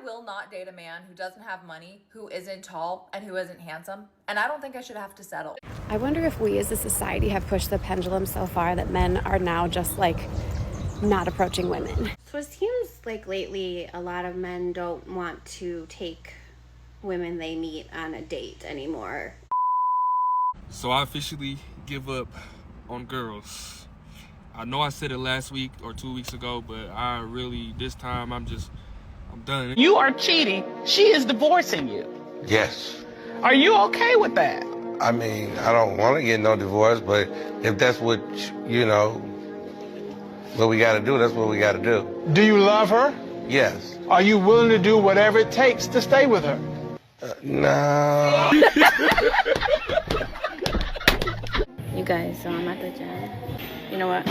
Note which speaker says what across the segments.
Speaker 1: will not date a man who doesn't have money, who isn't tall, and who isn't handsome. And I don't think I should have to settle.
Speaker 2: I wonder if we as a society have pushed the pendulum so far that men are now just like not approaching women. So it seems like lately a lot of men don't want to take women they meet on a date anymore.
Speaker 3: So I officially give up on girls. I know I said it last week or 2 weeks ago, but I really, this time, I'm done.
Speaker 4: You are cheating. She is divorcing you.
Speaker 5: Yes.
Speaker 4: Are you okay with that?
Speaker 5: I mean, I don't want to get no divorce, but if that's what, what we got to do, that's what we got to do.
Speaker 4: Do you love her?
Speaker 5: Yes.
Speaker 4: Are you willing to do whatever it takes to stay with her?
Speaker 5: No.
Speaker 2: You guys, so I'm at the gym. You know what?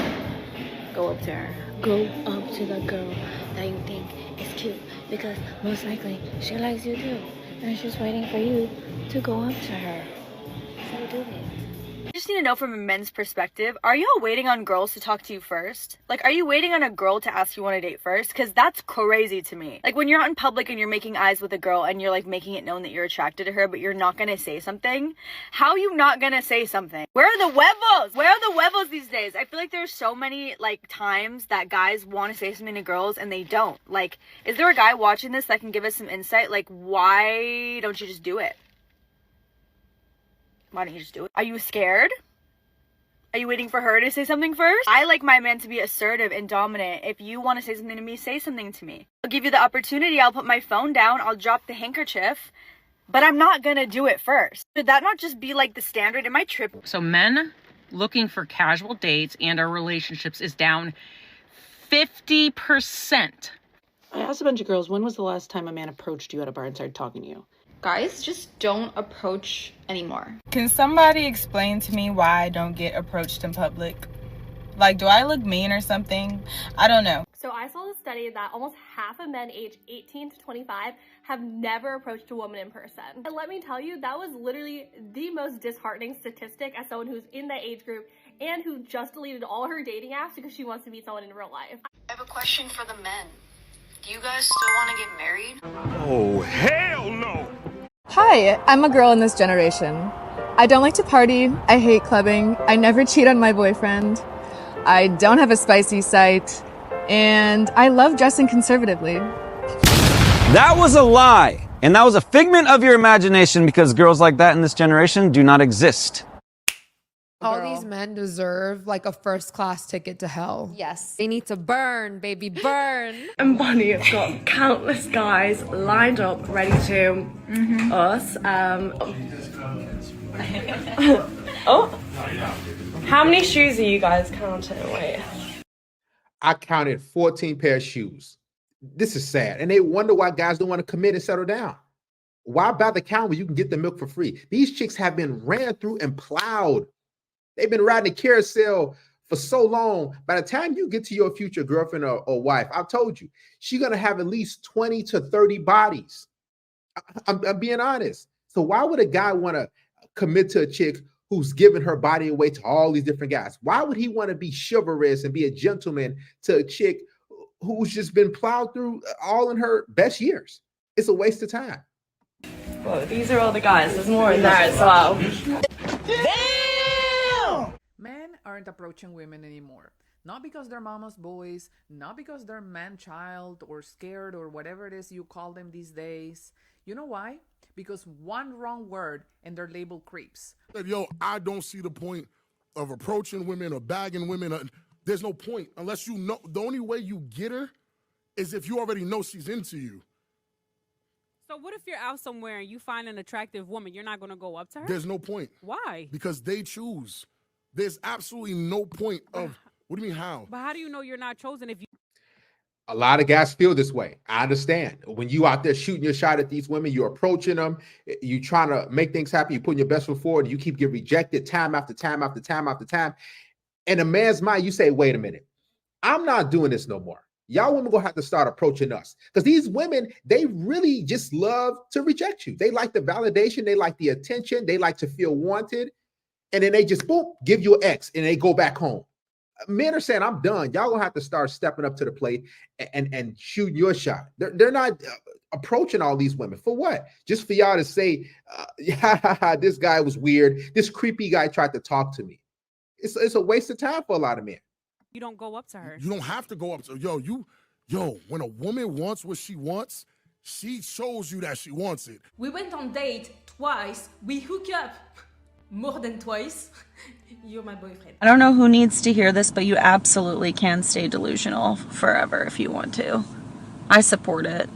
Speaker 2: Go up to her. Go up to the girl that you think is cute, because most likely she likes you too. And she's waiting for you to go up to her. So do it.
Speaker 6: I just need to know from a men's perspective, are y'all waiting on girls to talk to you first? Like, are you waiting on a girl to ask you on a date first? Because that's crazy to me. Like, when you're out in public and you're making eyes with a girl and you're, like, making it known that you're attracted to her, but you're not gonna say something, how are you not gonna say something? Where are the huevos? Where are the huevos these days? I feel like there's so many, like, times that guys want to say something to girls and they don't. Like, is there a guy watching this that can give us some insight? Like, why don't you just do it? Why don't you just do it? Are you scared? Are you waiting for her to say something first? I like my man to be assertive and dominant. If you want to say something to me, say something to me. I'll give you the opportunity. I'll put my phone down. I'll drop the handkerchief. But I'm not gonna do it first. Should that not just be like the standard? Am I tripping?
Speaker 7: So men looking for casual dates and our relationships is down 50%.
Speaker 8: I asked a bunch of girls, when was the last time a man approached you at a bar and started talking to you?
Speaker 9: Guys just don't approach anymore.
Speaker 10: Can somebody explain to me why I don't get approached in public? Like, do I look mean or something? I don't know.
Speaker 11: So I saw a study that almost half of men aged 18 to 25 have never approached a woman in person. And let me tell you, that was literally the most disheartening statistic as someone who's in that age group and who just deleted all her dating apps because she wants to meet someone in real life.
Speaker 12: I have a question for the men. Do you guys still want to get married?
Speaker 13: Oh, hell no!
Speaker 14: Hi, I'm a girl in this generation. I don't like to party, I hate clubbing, I never cheat on my boyfriend, I don't have a spicy sight, and I love dressing conservatively.
Speaker 15: That was a lie, and that was a figment of your imagination because girls like that in this generation do not exist.
Speaker 16: All these men deserve like a first-class ticket to hell.
Speaker 17: Yes.
Speaker 16: They need to burn, baby, burn.
Speaker 18: And Bonnie has got countless guys lined up, ready to us. Oh. How many shoes are you guys counting? Wait.
Speaker 19: I counted 14 pair of shoes. This is sad. And they wonder why guys don't want to commit and settle down. Why buy the cow when you can get the milk for free? These chicks have been ran through and plowed. They've been riding a carousel for so long. By the time you get to your future girlfriend or wife, I've told you, she's going to have at least 20 to 30 bodies. I'm being honest. So why would a guy want to commit to a chick who's giving her body away to all these different guys? Why would he want to be chivalrous and be a gentleman to a chick who's just been plowed through all in her best years? It's a waste of time.
Speaker 18: Well, these are all the guys. There's more in there as well.
Speaker 20: Men aren't approaching women anymore. Not because they're mama's boys, not because they're man-child or scared or whatever it is you call them these days. You know why? Because one wrong word and they're labeled creeps.
Speaker 13: Yo, I don't see the point of approaching women or bagging women. There's no point unless you know. The only way you get her is if you already know she's into you.
Speaker 5: So what if you're out somewhere and you find an attractive woman, you're not going to go up to her?
Speaker 13: There's no point.
Speaker 5: Why?
Speaker 13: Because they choose. There's absolutely no point of, what do you mean how?
Speaker 5: But how do you know you're not chosen if you...
Speaker 19: A lot of guys feel this way. I understand. When you out there shooting your shot at these women, you're approaching them, you trying to make things happen, you're putting your best foot forward, and you keep getting rejected time after time after time after time. In a man's mind, you say, wait a minute, I'm not doing this no more. Y'all women gonna have to start approaching us. Because these women, they really just love to reject you. They like the validation, they like the attention, they like to feel wanted. And then they just, boom, give you an X and they go back home. Men are saying, I'm done. Y'all gonna have to start stepping up to the plate and shooting your shot. They're not approaching all these women. For what? Just for y'all to say, this guy was weird. This creepy guy tried to talk to me. It's a waste of time for a lot of men.
Speaker 5: You don't go up to her.
Speaker 13: You don't have to go up to yo, when a woman wants what she wants, she shows you that she wants it.
Speaker 17: We went on date twice. We hook up more than twice. You're my boyfriend.
Speaker 21: I don't know who needs to hear this, but you absolutely can stay delusional forever if you want to. I support it.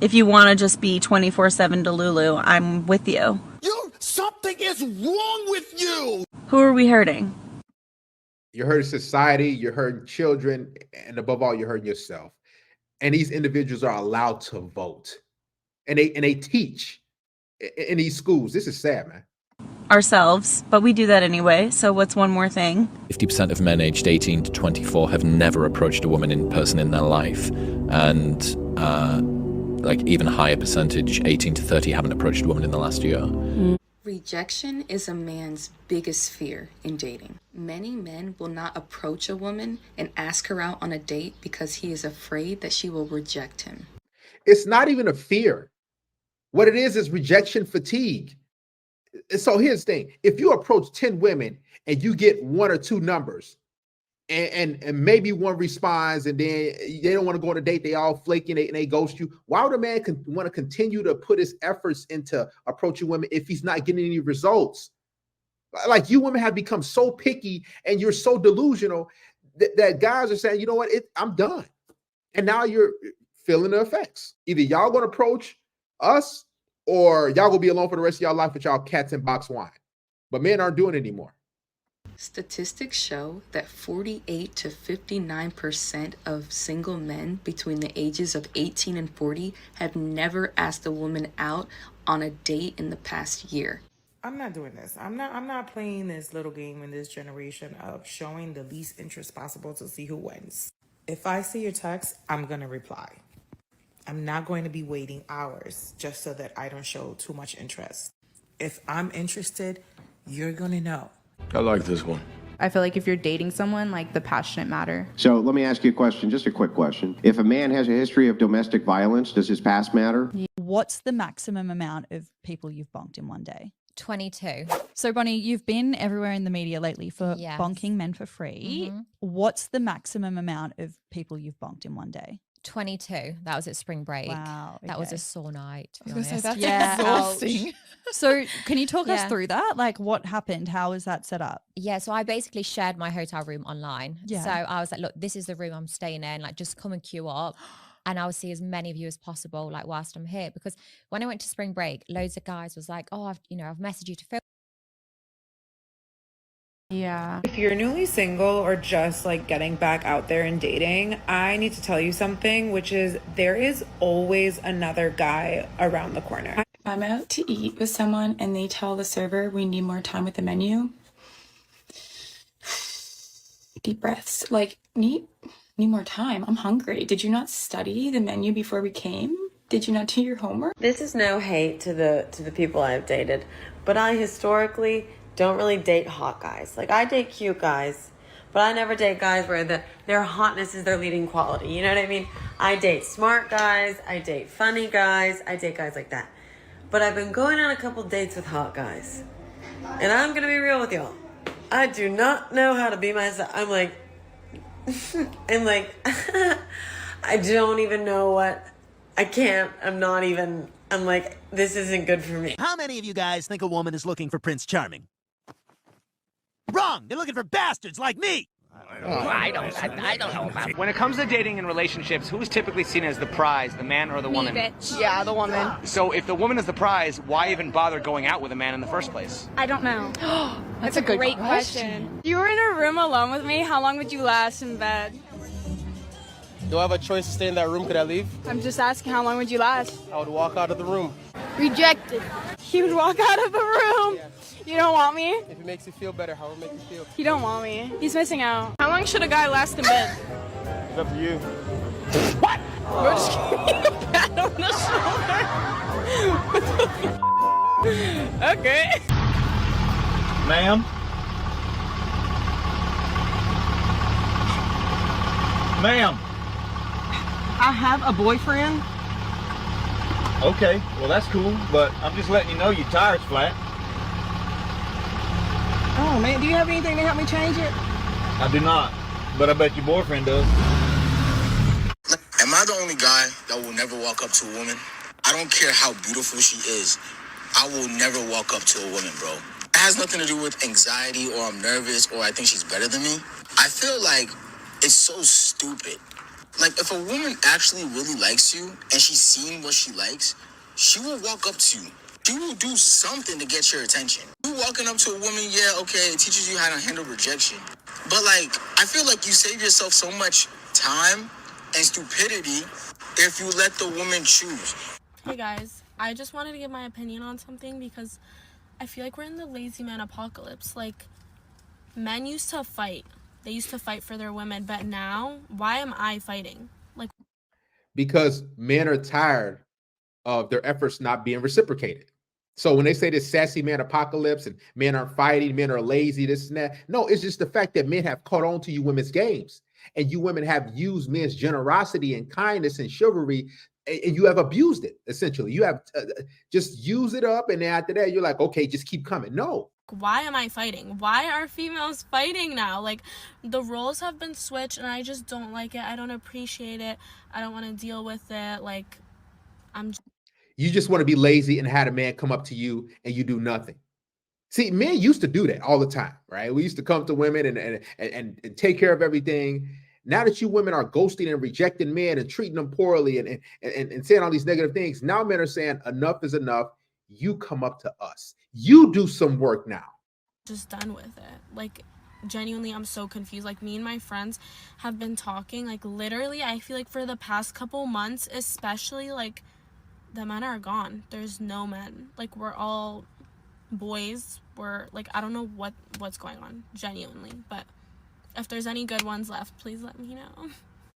Speaker 21: If you want to just be 24/7 Delulu, I'm with you.
Speaker 13: Something is wrong with you.
Speaker 21: Who are we hurting?
Speaker 19: You're hurting society, you're hurting children, and above all, you're hurting yourself. And these individuals are allowed to vote. And they teach in these schools. This is sad, man.
Speaker 21: Ourselves, but we do that anyway, so what's one more thing?
Speaker 22: 50% of men aged 18 to 24 have never approached a woman in person in their life. And like even higher percentage, 18 to 30, haven't approached a woman in the last year.
Speaker 23: Rejection is a man's biggest fear in dating. Many men will not approach a woman and ask her out on a date because he is afraid that she will reject him.
Speaker 19: It's not even a fear. What it is rejection fatigue. So here's the thing. If you approach 10 women and you get 1 or 2 numbers and maybe one responds and then they don't want to go on a date, they all flaky and they ghost you. Why would a man want to continue to put his efforts into approaching women if he's not getting any results? Like, you women have become so picky and you're so delusional that guys are saying, you know what, I'm done. And now you're feeling the effects. Either y'all gonna approach us or y'all gonna be alone for the rest of y'all life with y'all cats and box wine. But men aren't doing it anymore.
Speaker 23: Statistics show that 48 to 59% of single men between the ages of 18 and 40 have never asked a woman out on a date in the past year.
Speaker 24: I'm not doing this. I'm not playing this little game in this generation of showing the least interest possible to see who wins. If I see your text, I'm going to reply. I'm not going to be waiting hours just so that I don't show too much interest. If I'm interested, you're going to know.
Speaker 25: I like this one.
Speaker 26: I feel like if you're dating someone, like, the passionate matter.
Speaker 27: So let me ask you a question, just a quick question. If a man has a history of domestic violence, does his past matter?
Speaker 28: What's the maximum amount of people you've bonked in one day?
Speaker 29: 22.
Speaker 28: So, Bonnie, you've been everywhere in the media lately for bonking men for free.
Speaker 29: Mm-hmm.
Speaker 28: What's the maximum amount of people you've bonked in one day?
Speaker 29: 22. That was at spring break.
Speaker 28: Wow.
Speaker 29: That was a sore night, to be
Speaker 28: I was
Speaker 29: honest.
Speaker 28: gonna say, that's exhausting. So can you talk us
Speaker 29: Yeah.
Speaker 28: through that? Like, what happened? How was that set up?
Speaker 29: Yeah, so I basically shared my hotel room online.
Speaker 28: Yeah.
Speaker 29: So I was like, look, this is the room I'm staying in. Like, just come and queue up. And I'll see as many of you as possible, like, whilst I'm here. Because when I went to spring break, loads of guys was like, oh, I've messaged you to film.
Speaker 26: Yeah.
Speaker 30: If you're newly single or just like getting back out there and dating, I need to tell you something, which is there is always another guy around the corner.
Speaker 31: If I'm out to eat with someone and they tell the server we need more time with the menu, deep breaths, like, need more time. I'm hungry. Did you not study the menu before we came? Did you not do your homework?
Speaker 32: This is no hate to the people I've dated, but I historically don't really date hot guys. Like, I date cute guys, but I never date guys where their hotness is their leading quality. You know what I mean? I date smart guys, I date funny guys, I date guys like that. But I've been going on a couple dates with hot guys. And I'm gonna be real with y'all. I do not know how to be myself. I'm like, I don't even know what, I can't, I'm like, this isn't good for me.
Speaker 33: How many of you guys think a woman is looking for Prince Charming? Wrong! They're looking for bastards like me!
Speaker 34: I don't know about. When it comes to dating and relationships, who's typically seen as the prize, the man or the woman?
Speaker 35: Bitch. Yeah, the woman.
Speaker 34: So if the woman is the prize, why even bother going out with a man in the first place?
Speaker 35: I don't know.
Speaker 28: That's a good
Speaker 35: great question. You were in a room alone with me. How long would you last in bed?
Speaker 36: Do I have a choice to stay in that room? Could I leave?
Speaker 35: I'm just asking, how long would you last?
Speaker 36: I would walk out of the room.
Speaker 35: Rejected. You would walk out of the room.
Speaker 36: Yeah.
Speaker 35: You don't want me?
Speaker 36: If it makes you feel better, however it makes you feel.
Speaker 35: You don't want me. He's missing out. How long should a guy last in bed?
Speaker 36: It's up to you.
Speaker 35: What? We're just giving a pat on the shoulder. Okay.
Speaker 33: Ma'am? Ma'am?
Speaker 34: I have a boyfriend.
Speaker 1: Okay, well that's cool, but I'm just letting you know your tire's flat.
Speaker 35: Oh man, do you have anything to help me change it?
Speaker 1: I do not, but I bet your boyfriend does.
Speaker 2: Am I the only guy that will never walk up to a woman? I don't care how beautiful she is. I will never walk up to a woman, bro. It has nothing to do with anxiety or I'm nervous or I think she's better than me. I feel like it's so stupid. Like, if a woman actually really likes you and she's seen what she likes, she will walk up to you. She will do something to get your attention. You walking up to a woman, yeah, okay, it teaches you how to handle rejection. But, like, I feel like you save yourself so much time and stupidity if you let the woman choose.
Speaker 3: Hey guys, I just wanted to give my opinion on something because I feel like we're in the lazy man apocalypse. Like, men used to fight. They used to fight for their women, but now, why am I fighting? Like,
Speaker 19: Because men are tired of their efforts not being reciprocated. So when they say this sassy man apocalypse and men are fighting, men are lazy, this and that, no, it's just the fact that men have caught on to you women's games, and you women have used men's generosity and kindness and chivalry, and you have abused it. Essentially, you have just use it up, and then after that, you're like, okay, just keep coming. No.
Speaker 3: why am I fighting? Why are females fighting now? Like, the roles have been switched and I just don't like it. I don't appreciate it. I don't want to deal with it. Like,
Speaker 19: You just want to be lazy and had a man come up to you and you do nothing. See, men used to do that all the time, right? We used to come to women and take care of everything. Now that you women are ghosting and rejecting men and treating them poorly and saying all these negative things, now men are saying enough is enough. You come up to us. You do some work now.
Speaker 3: just done with it. Like, genuinely, I'm so confused. Like, me and my friends have been talking, like, literally, I feel like for the past couple months, especially, like, the men are gone. There's no men. Like, we're all boys. We're, like, I don't know what's going on, genuinely. But if there's any good ones left, please let me know.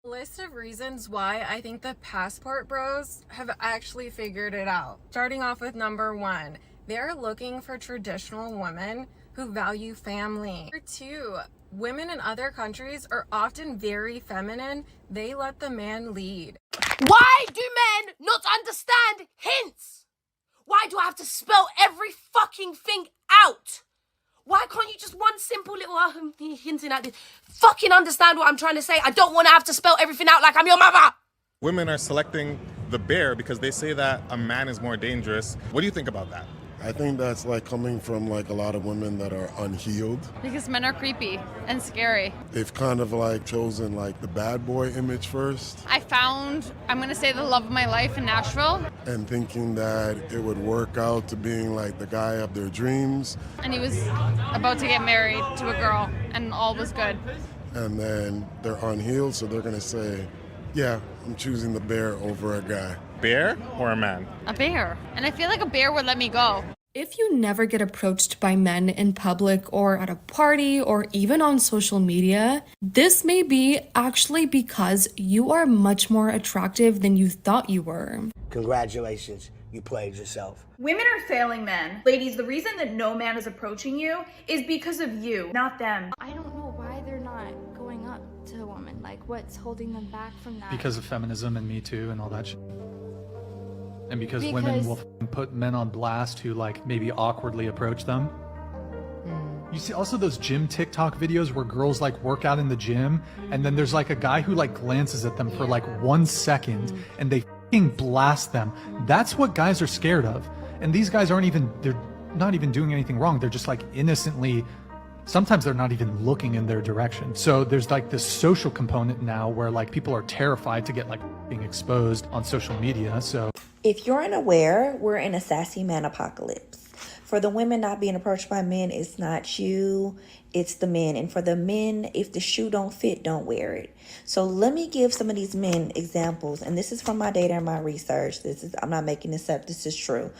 Speaker 35: List of reasons why I think the passport bros have actually figured it out. Starting off with number 1, they're looking for traditional women who value family. Number 2, women in other countries are often very feminine. They let the man lead.
Speaker 4: Why do men not understand hints? Why do I have to spell every fucking thing out? Why can't you just one simple little hinting at this? Fucking understand what I'm trying to say. I don't want to have to spell everything out like I'm your mother.
Speaker 6: Women are selecting the bear because they say that a man is more dangerous. What do you think about that?
Speaker 7: I think that's like coming from like a lot of women that are unhealed.
Speaker 8: Because men are creepy and scary.
Speaker 7: They've kind of like chosen like the bad boy image first.
Speaker 8: I found, I'm gonna say, the love of my life in Nashville.
Speaker 7: And thinking that it would work out to being like the guy of their dreams.
Speaker 8: And he was about to get married to a girl and all was good.
Speaker 7: And then they're unhealed, so they're gonna say, yeah, I'm choosing the bear over a guy.
Speaker 6: Bear or a man?
Speaker 8: A bear. And I feel like a bear would let me go.
Speaker 9: If you never get approached by men in public or at a party or even on social media, this may be actually because you are much more attractive than you thought you were.
Speaker 10: Congratulations, you played yourself.
Speaker 11: Women are failing men. Ladies, the reason that no man is approaching you is because of you, not them.
Speaker 12: I don't know why they're not going up to a woman. Like, what's holding them back from that?
Speaker 14: Because of feminism and Me Too and all that shit. And because women will put men on blast who like maybe awkwardly approach them. You see also those gym TikTok videos where girls like work out in the gym and then there's like a guy who like glances at them for like 1 second and they fucking blast them. That's what guys are scared of. And these guys they're not even doing anything wrong. They're just like innocently, sometimes they're not even looking in their direction. So there's like this social component now where like people are terrified to get like being exposed on social media. So
Speaker 15: if you're unaware, we're in a sassy man apocalypse. For the women not being approached by men, it's not you, it's the men. And for the men, if the shoe don't fit, don't wear it. So let me give some of these men examples. And this is from my data and my research. I'm not making this up. This is true.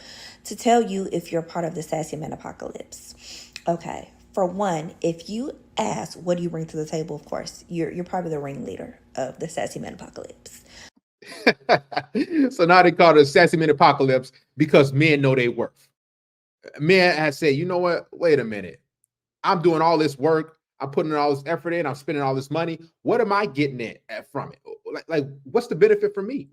Speaker 15: To tell you if you're part of the sassy man apocalypse. Okay. For one, if you ask, what do you bring to the table? Of course, you're probably the ringleader of the sassy man apocalypse.
Speaker 19: So now they call it a sassy man apocalypse because men know their worth. Men have said, you know what? Wait a minute. I'm doing all this work. I'm putting all this effort in. I'm spending all this money. What am I getting from it? Like, what's the benefit for me?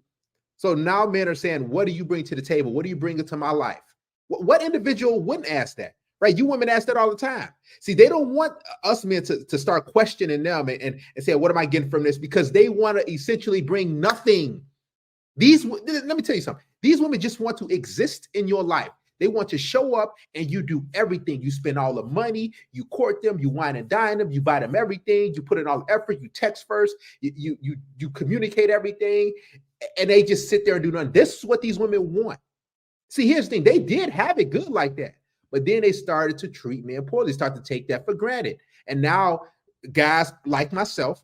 Speaker 19: So now men are saying, what do you bring to the table? What do you bring into my life? What individual wouldn't ask that? Right? You women ask that all the time. See, they don't want us men to start questioning them and say, what am I getting from this? Because they want to essentially bring nothing. Let me tell you something. These women just want to exist in your life. They want to show up and you do everything. You spend all the money, you court them, you wine and dine them, you buy them everything, you put in all the effort, you text first, you communicate everything, and they just sit there and do nothing. This is what these women want. See, here's the thing. They did have it good like that, but then they started to treat men poorly. They started to take that for granted. And now guys like myself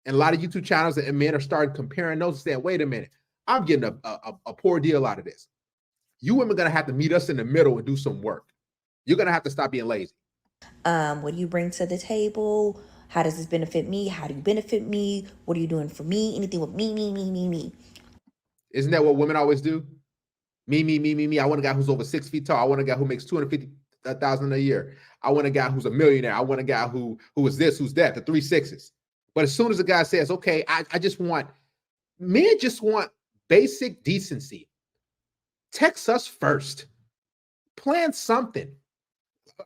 Speaker 19: and a lot of YouTube channels and men are starting comparing those and saying, wait a minute, I'm getting a poor deal out of this. You women are going to have to meet us in the middle and do some work. You're going to have to stop being lazy.
Speaker 15: What do you bring to the table? How does this benefit me? How do you benefit me? What are you doing for me? Anything with me.
Speaker 19: Isn't that what women always do? Me. I want a guy who's over 6 feet tall. I want a guy who makes $250,000 a year. I want a guy who's a millionaire. I want a guy who is this, who's that, the 3 6s. But as soon as a guy says, okay, men just want basic decency. Text us first. Plan something.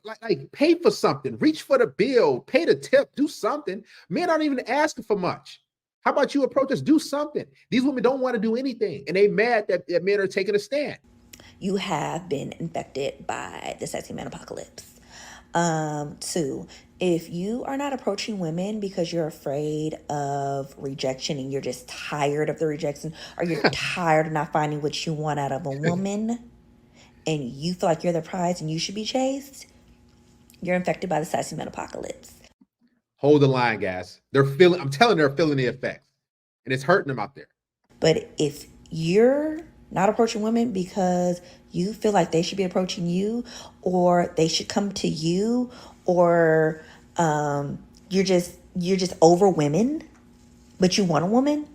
Speaker 19: Like pay for something. Reach for the bill. Pay the tip. Do something. Men aren't even asking for much. How about you approach us? Do something. These women don't want to do anything. And they mad that men are taking a stand.
Speaker 15: You have been infected by the Sassy Man Apocalypse. 2, if you are not approaching women because you're afraid of rejection and you're just tired of the rejection, or you're tired of not finding what you want out of a woman and you feel like you're the prize and you should be chased, you're infected by the Sassy Man Apocalypse.
Speaker 19: Hold the line, guys. I'm telling they're feeling the effects and it's hurting them out there.
Speaker 15: But if you're not approaching women because you feel like they should be approaching you, or they should come to you, or you're just over women, but you want a woman,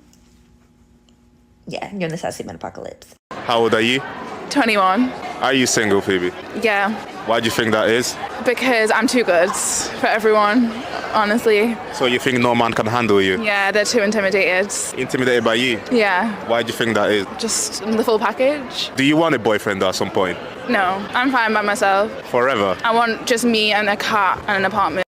Speaker 15: yeah, you're in the Sassy Man Apocalypse.
Speaker 5: How old are you?
Speaker 12: 21.
Speaker 5: Are you single, Phoebe?
Speaker 12: Yeah.
Speaker 5: Why do you think that is?
Speaker 12: Because I'm too good for everyone, honestly.
Speaker 5: So you think no man can handle you?
Speaker 12: Yeah, they're too intimidated.
Speaker 5: Intimidated by you?
Speaker 12: Yeah.
Speaker 5: Why do you think that is?
Speaker 12: Just the full package.
Speaker 5: Do you want a boyfriend at some point?
Speaker 12: No, I'm fine by myself.
Speaker 5: Forever?
Speaker 12: I want just me and a car and an apartment.